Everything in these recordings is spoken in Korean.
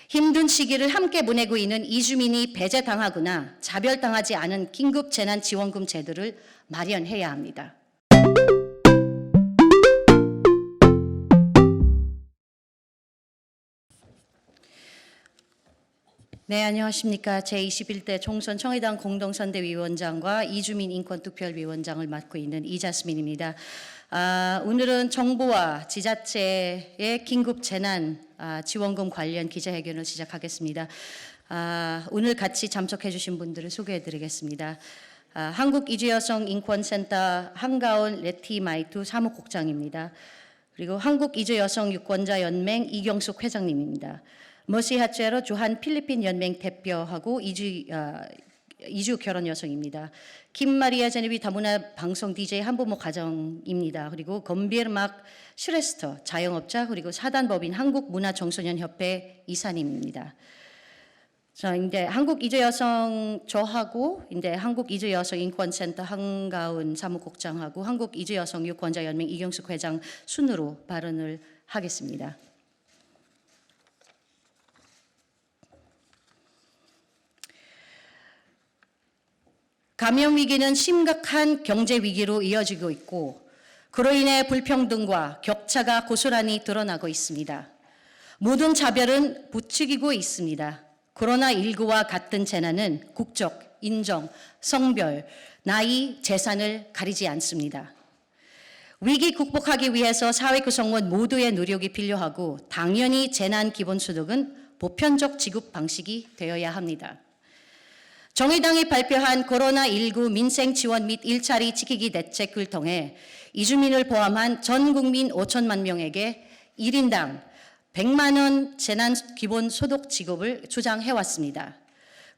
힘든 시기를 함께 보내고 있는 이주민이 배제당하거나 차별당하지 않은 긴급재난지원금 제도를 마련해야 합니다. 네, 안녕하십니까. 제21대 총선 청해당 공동선대위원장과 이주민 인권특별위원장을 맡고 있는 이자스민입니다. 오늘은 정부와 지자체의 긴급재난 지원금 관련 기자회견을 시작하겠습니다. 오늘 같이 참석해 주신 분들을 소개해 드리겠습니다. 한국이주여성인권센터 한가온 레티마이투 사무국장입니다. 그리고 한국이주여성유권자연맹 이경숙 회장님입니다. 머시하체로 주한 필리핀 연맹 대표하고 이주 결혼 여성입니다. 김마리아 제네비 다문화 방송 DJ 한부모 가정입니다. 그리고 건비르막 슈레스터 자영업자 그리고 사단법인 한국문화청소년협회 이사님입니다. 자, 이제 한국이주여성 저하고 이제 한국이주여성인권센터 한가운 사무국장하고 한국이주여성유권자연맹 이경숙 회장 순으로 발언을 하겠습니다. 감염 위기는 심각한 경제 위기로 이어지고 있고 그로 인해 불평등과 격차가 고스란히 드러나고 있습니다. 모든 차별은 부추기고 있습니다. 코로나19와 같은 재난은 국적, 인종, 성별, 나이, 재산을 가리지 않습니다. 위기 극복하기 위해서 사회 구성원 모두의 노력이 필요하고 당연히 재난 기본소득은 보편적 지급 방식이 되어야 합니다. 정의당이 발표한 코로나19 민생 지원 및 일자리 지키기 대책을 통해 이주민을 포함한 전 국민 5천만 명에게 1인당 100만 원 재난 기본 소득 지급을 주장해왔습니다.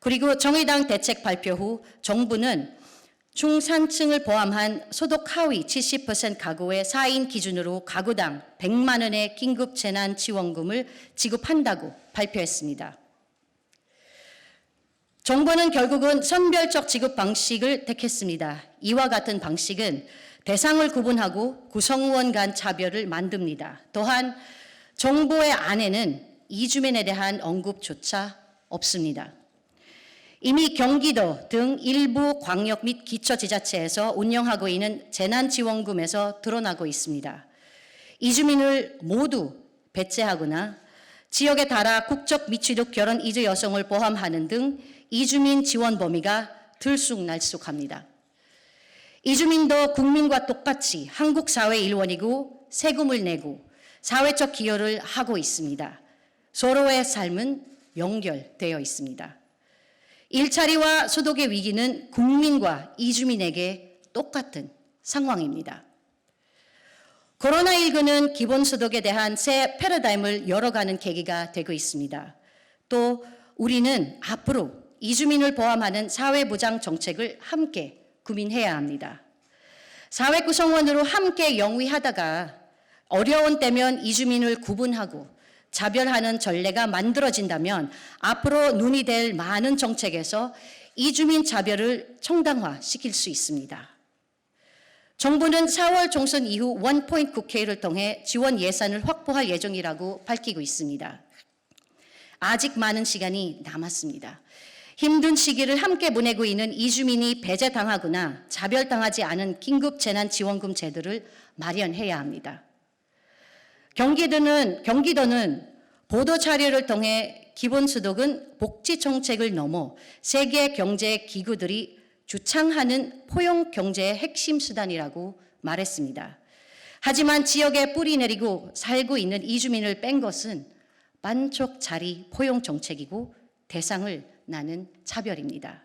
그리고 정의당 대책 발표 후 정부는 중산층을 포함한 소득 하위 70% 가구의 4인 기준으로 가구당 100만 원의 긴급 재난 지원금을 지급한다고 발표했습니다. 정부는 결국은 선별적 지급 방식을 택했습니다. 이와 같은 방식은 대상을 구분하고 구성원 간 차별을 만듭니다. 또한 정부의 안에는 이주민에 대한 언급조차 없습니다. 이미 경기도 등 일부 광역 및 기초지자체에서 운영하고 있는 재난지원금에서 드러나고 있습니다. 이주민을 모두 배제하거나 지역에 따라 국적 미취득 결혼 이주 여성을 포함하는 등 이주민 지원 범위가 들쑥날쑥합니다. 이주민도 국민과 똑같이 한국 사회 일원이고 세금을 내고 사회적 기여를 하고 있습니다. 서로의 삶은 연결되어 있습니다. 일자리와 소득의 위기는 국민과 이주민에게 똑같은 상황입니다. 코로나19는 기본소득에 대한 새 패러다임을 열어가는 계기가 되고 있습니다. 또 우리는 앞으로 이주민을 포함하는 사회보장 정책을 함께 고민해야 합니다. 사회 구성원으로 함께 영위하다가 어려운 때면 이주민을 구분하고 차별하는 전례가 만들어진다면 앞으로 논의될 많은 정책에서 이주민 차별을 정당화시킬 수 있습니다. 정부는 4월 총선 이후 원포인트 국회를 통해 지원 예산을 확보할 예정이라고 밝히고 있습니다. 아직 많은 시간이 남았습니다. 힘든 시기를 함께 보내고 있는 이주민이 배제당하거나 차별당하지 않은 긴급재난지원금 제도를 마련해야 합니다. 경기도는 보도 자료를 통해 기본소득은 복지정책을 넘어 세계 경제 기구들이 주창하는 포용 경제의 핵심 수단이라고 말했습니다. 하지만 지역에 뿌리 내리고 살고 있는 이주민을 뺀 것은 반쪽짜리 포용 정책이고 대상을 나는 차별입니다.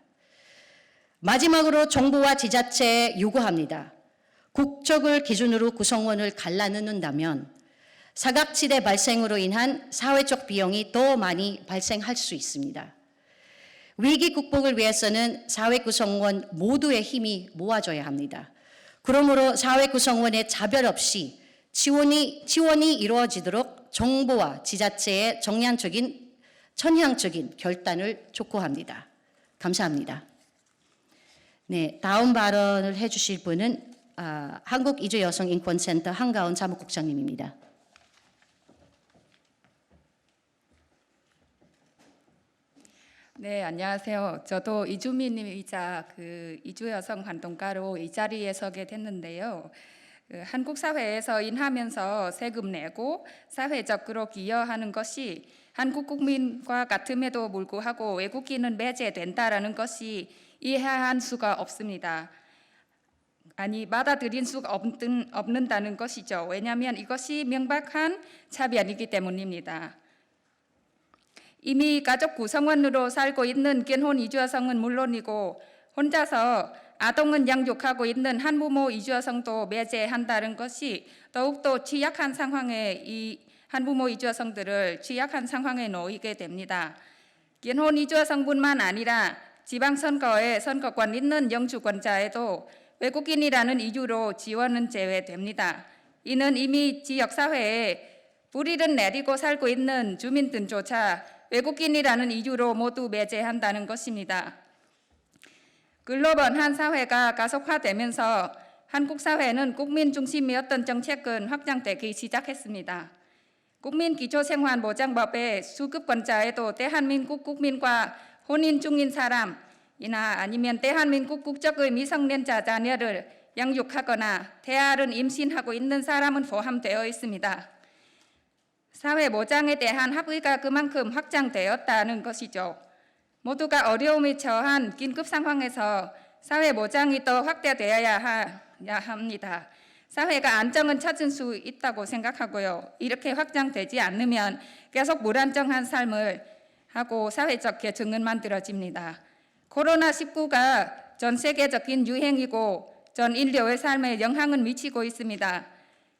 마지막으로 정부와 지자체에 요구합니다. 국적을 기준으로 구성원을 갈라놓는다면 사각지대 발생으로 인한 사회적 비용이 더 많이 발생할 수 있습니다. 위기 극복을 위해서는 사회 구성원 모두의 힘이 모아져야 합니다. 그러므로 사회 구성원의 차별 없이 지원이 이루어지도록 정부와 지자체의 전향적인 결단을 촉구합니다. 감사합니다. 네, 다음 발언을 해주실 분은 한국이주여성인권센터 한가온 사무국장님입니다. 네, 안녕하세요. 저도 이주민이자 이주 여성 활동가로 이 자리에 서게 됐는데요. 한국 사회에서 일하면서 세금 내고 사회적으로 기여하는 것이 한국 국민과 같음에도 불구하고 외국인은 배제된다라는 것이 이해할 수가 없습니다. 아니, 받아들일 수가 없는다는 것이죠. 왜냐하면 이것이 명백한 차별이기 때문입니다. 이미 가족 구성원으로 살고 있는 결혼 이주 여성은 물론이고 혼자서 아동은 양육하고 있는 한부모 이주 여성도 배제한다는 것이 더욱더 취약한 상황에 이 한부모 이주 여성들을 취약한 상황에 놓이게 됩니다. 결혼 이주 여성뿐만 아니라 지방선거에 선거권 있는 영주권자에도 외국인이라는 이유로 지원은 제외됩니다. 이는 이미 지역사회에 뿌리를 내리고 살고 있는 주민들조차 외국인이라는 이유로 모두 배제한다는 것입니다. 글로벌한 사회가 가속화되면서 한국 사회는 국민 중심이었던 정책은 확장되기 시작했습니다. 국민기초생활보장법의 수급권자에도 대한민국 국민과 혼인 중인 사람이나 아니면 대한민국 국적의 미성년자 자녀를 양육하거나 태아를 임신하고 있는 사람은 포함되어 있습니다. 사회보장에 대한 합의가 그만큼 확장되었다는 것이죠. 모두가 어려움에 처한 긴급 상황에서 사회보장이 더 확대되어야 합니다. 사회가 안정은 찾을 수 있다고 생각하고요. 이렇게 확장되지 않으면 계속 불안정한 삶을 하고 사회적 계층은 만들어집니다. 코로나19가 전 세계적인 유행이고 전 인류의 삶에 영향을 미치고 있습니다.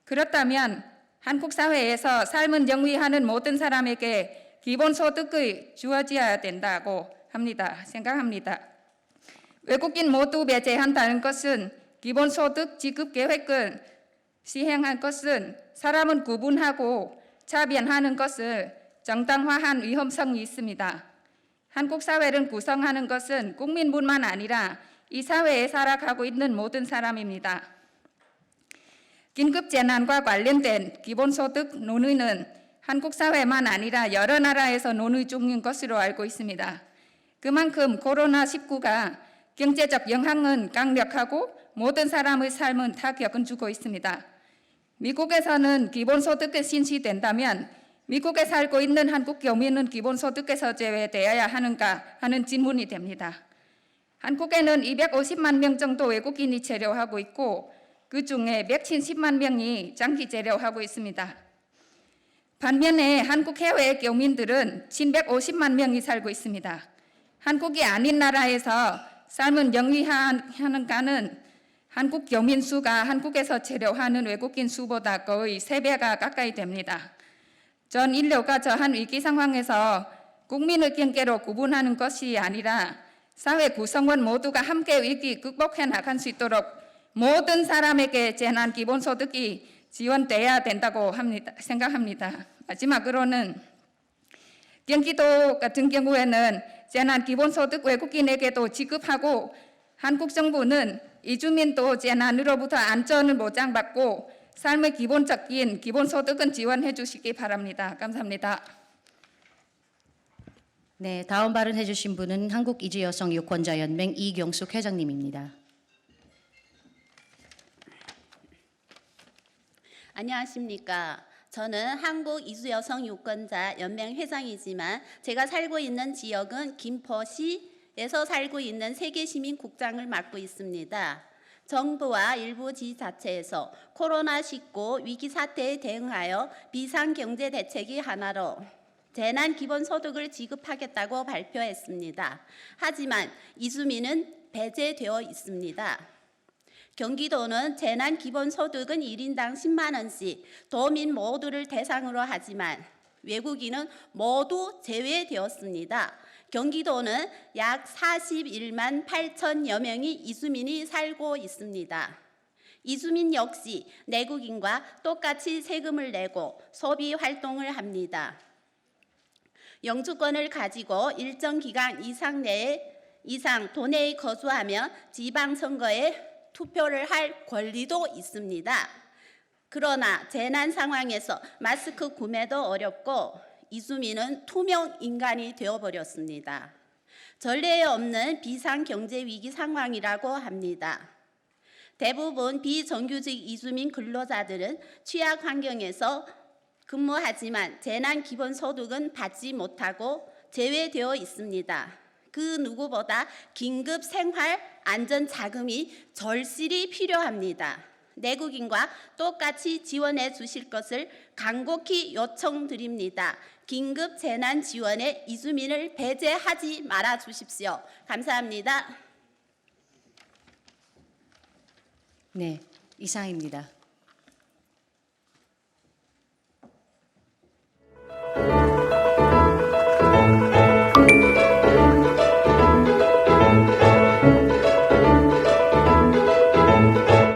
그렇다면 한국 사회에서 삶을 영위하는 모든 사람에게 기본소득이 주어져야 된다고 생각합니다. 외국인 모두 배제한다는 것은 기본소득 지급 계획을 시행할 것은 사람은 구분하고 차별하는 것을 정당화한 위험성이 있습니다. 한국 사회를 구성하는 것은 국민뿐만 아니라 이 사회에 살아가고 있는 모든 사람입니다. 긴급재난과 관련된 기본소득 논의는 한국 사회만 아니라 여러 나라에서 논의 중인 것으로 알고 있습니다. 그만큼 코로나19가 경제적 영향은 강력하고 모든 사람의 삶은 타격을 주고 있습니다. 미국에서는 기본소득이 신시된다면 미국에 살고 있는 한국 교민은 기본소득에서 제외되어야 하는가 하는 질문이 됩니다. 한국에는 250만 명 정도 외국인이 체류하고 있고 그 중에 170만 명이 장기 체류하고 있습니다. 반면에 한국 해외 교민들은 750만 명이 살고 있습니다. 한국이 아닌 나라에서 삶을 영위하는가는 한국 교민 수가 한국에서 체류하는 외국인 수보다 거의 3배가 가까이 됩니다. 전 인류가 처한 위기 상황에서 국민의 경계로 구분하는 것이 아니라 사회 구성원 모두가 함께 위기 극복해 나갈 수 있도록 모든 사람에게 재난 기본소득이 지원돼야 된다고 생각합니다. 마지막으로는 경기도 같은 경우에는 재난 기본소득 외국인에게도 지급하고 한국 정부는 이주민도 재난으로부터 안전을 보장받고 삶의 기본적인 기본소득은 지원해 주시기 바랍니다. 감사합니다. 네, 다음 발언해 주신 분은 한국이주여성유권자연맹 이경숙 회장님입니다. 안녕하십니까. 저는 한국이주여성유권자연맹 회장이지만 제가 살고 있는 지역은 김포시에서 살고 있는 세계시민국장을 맡고 있습니다. 정부와 일부 지자체에서 코로나19 위기 사태에 대응하여 비상경제대책이 하나로 재난기본소득을 지급하겠다고 발표했습니다. 하지만 이주민은 배제되어 있습니다. 경기도는 재난기본소득은 1인당 10만 원씩 도민 모두를 대상으로 하지만 외국인은 모두 제외되었습니다. 경기도는 약 41만 8천여 명의 이주민이 살고 있습니다. 이주민 역시 내국인과 똑같이 세금을 내고 소비 활동을 합니다. 영주권을 가지고 일정 기간 이상 도내에 거주하며 지방선거에 투표를 할 권리도 있습니다. 그러나 재난 상황에서 마스크 구매도 어렵고 이주민은 투명 인간이 되어버렸습니다. 전례에 없는 비상경제위기 상황이라고 합니다. 대부분 비정규직 이주민 근로자들은 취약 환경에서 근무하지만 재난기본소득은 받지 못하고 제외되어 있습니다. 그 누구보다 긴급 생활 안전자금이 절실히 필요합니다. 내국인과 똑같이 지원해 주실 것을 간곡히 요청드립니다. 긴급 재난 지원에 이주민을 배제하지 말아 주십시오. 감사합니다. 네, 이상입니다.